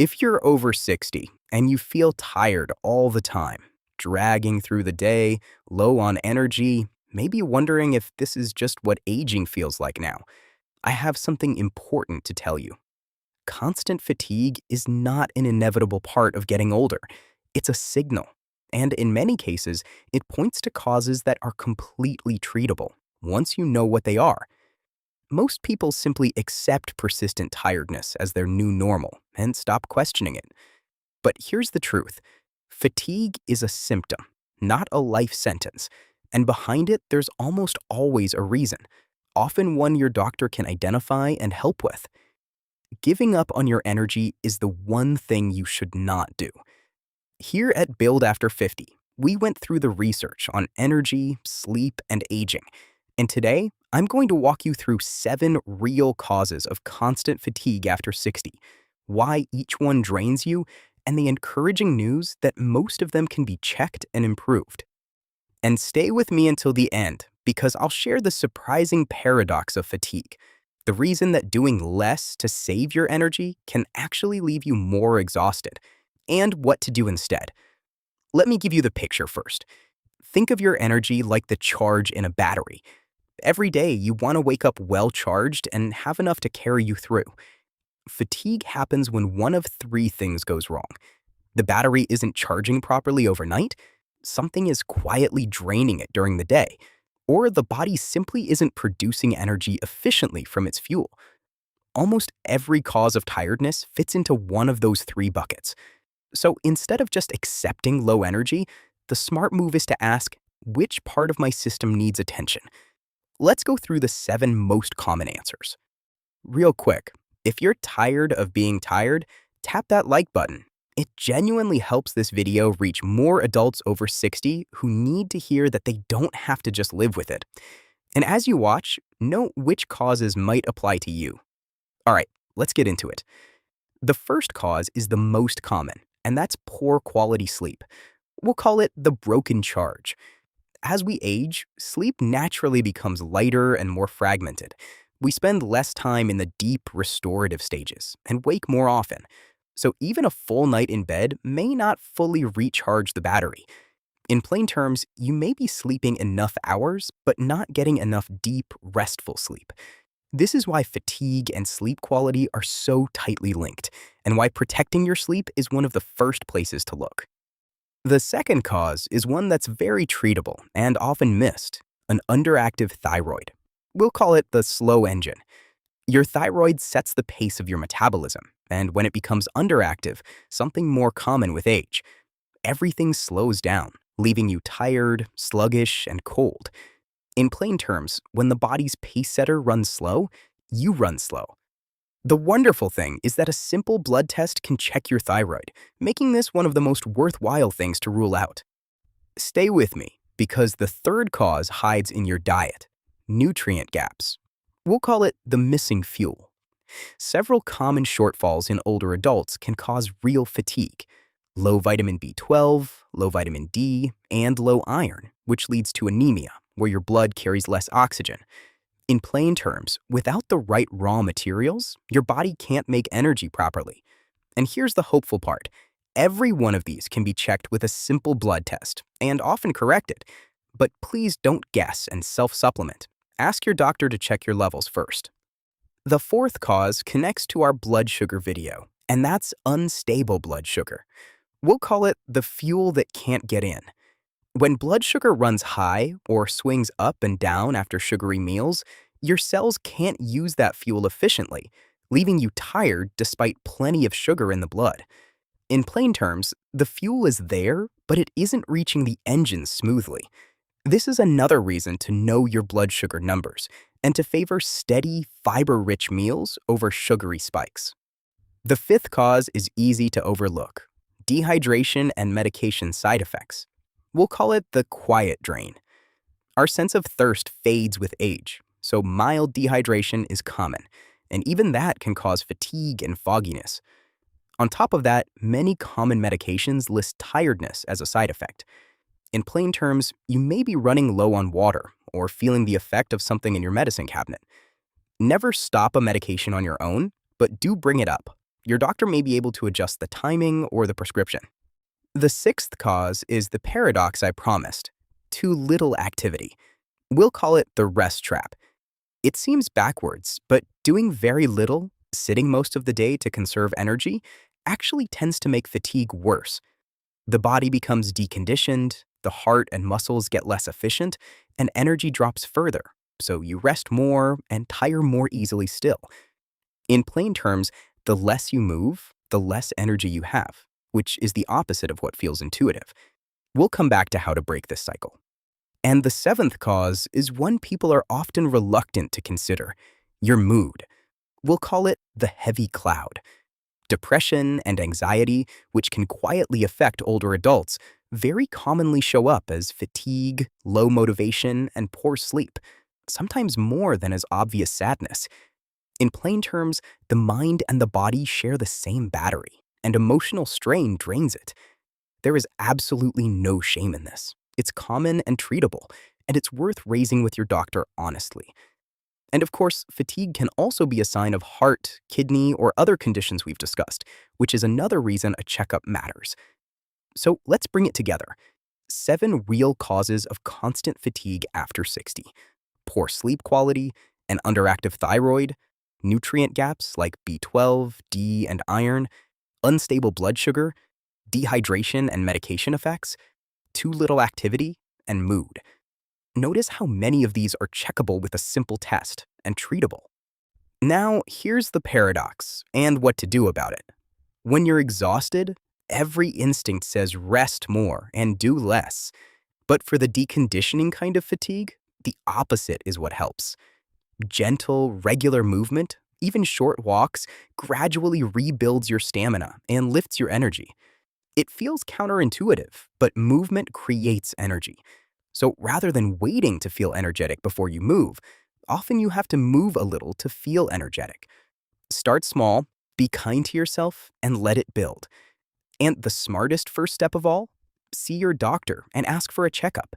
If you're over 60 and you feel tired all the time, dragging through the day, low on energy, maybe wondering if this is just what aging feels like now, I have something important to tell you. Constant fatigue is not an inevitable part of getting older. It's a signal. And in many cases, it points to causes that are completely treatable once you know what they are. Most people simply accept persistent tiredness as their new normal and stop questioning it. But here's the truth. Fatigue is a symptom, not a life sentence. And behind it, there's almost always a reason, often one your doctor can identify and help with. Giving up on your energy is the one thing you should not do. Here at Build After 50, we went through the research on energy, sleep, and aging. And today, I'm going to walk you through 7 real causes of constant fatigue after 60, why each one drains you, and the encouraging news that most of them can be checked and improved. And stay with me until the end, because I'll share the surprising paradox of fatigue, the reason that doing less to save your energy can actually leave you more exhausted, and what to do instead. Let me give you the picture first. Think of your energy like the charge in a battery. Every day, you want to wake up well-charged and have enough to carry you through. Fatigue happens when one of 3 things goes wrong. The battery isn't charging properly overnight, something is quietly draining it during the day, or the body simply isn't producing energy efficiently from its fuel. Almost every cause of tiredness fits into one of those 3 buckets. So instead of just accepting low energy, the smart move is to ask, which part of my system needs attention? Let's go through the 7 most common answers. Real quick, if you're tired of being tired, tap that like button. It genuinely helps this video reach more adults over 60 who need to hear that they don't have to just live with it. And as you watch, note which causes might apply to you. All right, let's get into it. The first cause is the most common, and that's poor quality sleep. We'll call it the broken charge. As we age, sleep naturally becomes lighter and more fragmented. We spend less time in the deep restorative stages and wake more often. So even a full night in bed may not fully recharge the battery. In plain terms, you may be sleeping enough hours, but not getting enough deep, restful sleep. This is why fatigue and sleep quality are so tightly linked, and why protecting your sleep is one of the first places to look. The second cause is one that's very treatable and often missed, an underactive thyroid. We'll call it the slow engine. Your thyroid sets the pace of your metabolism, and when it becomes underactive, something more common with age, everything slows down, leaving you tired, sluggish, and cold. In plain terms, when the body's pace setter runs slow, you run slow. The wonderful thing is that a simple blood test can check your thyroid, making this one of the most worthwhile things to rule out. Stay with me, because the third cause hides in your diet, nutrient gaps. We'll call it the missing fuel. Several common shortfalls in older adults can cause real fatigue. Low vitamin B12, low vitamin D, and low iron, which leads to anemia, where your blood carries less oxygen. In plain terms, without the right raw materials, your body can't make energy properly. And here's the hopeful part. Every one of these can be checked with a simple blood test, and often corrected. But please don't guess and self-supplement. Ask your doctor to check your levels first. The fourth cause connects to our blood sugar video, and that's unstable blood sugar. We'll call it the fuel that can't get in. When blood sugar runs high or swings up and down after sugary meals, your cells can't use that fuel efficiently, leaving you tired despite plenty of sugar in the blood. In plain terms, the fuel is there, but it isn't reaching the engine smoothly. This is another reason to know your blood sugar numbers and to favor steady, fiber-rich meals over sugary spikes. The fifth cause is easy to overlook: dehydration and medication side effects. We'll call it the quiet drain. Our sense of thirst fades with age, so mild dehydration is common, and even that can cause fatigue and fogginess. On top of that, many common medications list tiredness as a side effect. In plain terms, you may be running low on water or feeling the effect of something in your medicine cabinet. Never stop a medication on your own, but do bring it up. Your doctor may be able to adjust the timing or the prescription. The sixth cause is the paradox I promised: too little activity. We'll call it the rest trap. It seems backwards, but doing very little, sitting most of the day to conserve energy, actually tends to make fatigue worse. The body becomes deconditioned, the heart and muscles get less efficient, and energy drops further, so you rest more and tire more easily still. In plain terms, the less you move, the less energy you have, which is the opposite of what feels intuitive. We'll come back to how to break this cycle. And the seventh cause is one people are often reluctant to consider: your mood. We'll call it the heavy cloud. Depression and anxiety, which can quietly affect older adults, very commonly show up as fatigue, low motivation, and poor sleep, sometimes more than as obvious sadness. In plain terms, the mind and the body share the same battery, and emotional strain drains it. There is absolutely no shame in this. It's common and treatable, and it's worth raising with your doctor honestly. And of course, fatigue can also be a sign of heart, kidney, or other conditions we've discussed, which is another reason a checkup matters. So let's bring it together. 7 real causes of constant fatigue after 60. Poor sleep quality, an underactive thyroid, nutrient gaps like B12, D, and iron, unstable blood sugar, dehydration and medication effects, too little activity, and mood. Notice how many of these are checkable with a simple test and treatable. Now, here's the paradox and what to do about it. When you're exhausted, every instinct says rest more and do less. But for the deconditioning kind of fatigue, the opposite is what helps. Gentle, regular movement, even short walks, gradually rebuilds your stamina and lifts your energy. It feels counterintuitive, but movement creates energy. So rather than waiting to feel energetic before you move, often you have to move a little to feel energetic. Start small, be kind to yourself, and let it build. And the smartest first step of all? See your doctor and ask for a checkup.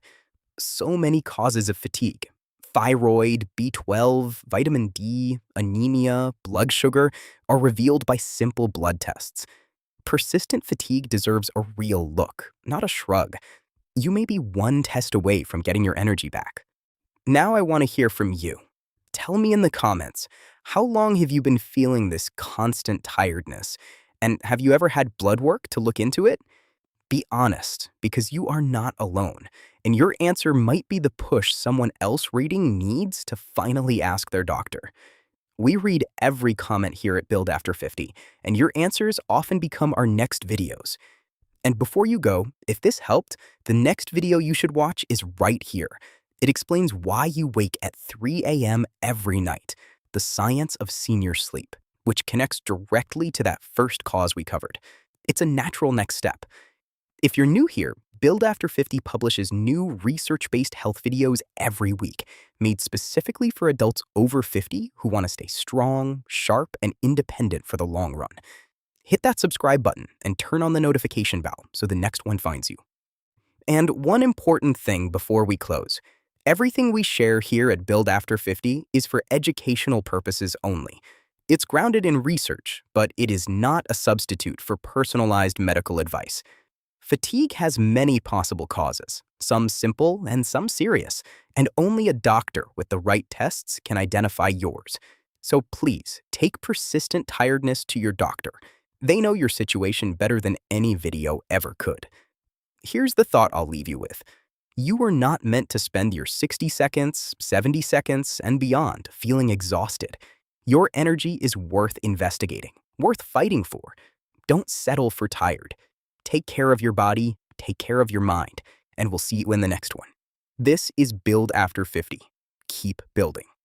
So many causes of fatigue: thyroid, B12, vitamin D, anemia, blood sugar, are revealed by simple blood tests. Persistent fatigue deserves a real look, not a shrug. You may be one test away from getting your energy back. Now I want to hear from you. Tell me in the comments, how long have you been feeling this constant tiredness? And have you ever had blood work to look into it? Be honest, because you are not alone, and your answer might be the push someone else reading needs to finally ask their doctor. We read every comment here at Build After 50, and your answers often become our next videos. And before you go, if this helped, the next video you should watch is right here. It explains why you wake at 3 a.m. every night, the science of senior sleep, which connects directly to that first cause we covered. It's a natural next step. If you're new here, Build After 50 publishes new research-based health videos every week, made specifically for adults over 50 who want to stay strong, sharp, and independent for the long run. Hit that subscribe button and turn on the notification bell so the next one finds you. And one important thing before we close: everything we share here at Build After 50 is for educational purposes only. It's grounded in research, but it is not a substitute for personalized medical advice. Fatigue has many possible causes, some simple and some serious, and only a doctor with the right tests can identify yours. So please, take persistent tiredness to your doctor. They know your situation better than any video ever could. Here's the thought I'll leave you with. You are not meant to spend your 60 seconds, 70 seconds, and beyond feeling exhausted. Your energy is worth investigating, worth fighting for. Don't settle for tired. Take care of your body, take care of your mind, and we'll see you in the next one. This is Build After 50. Keep building.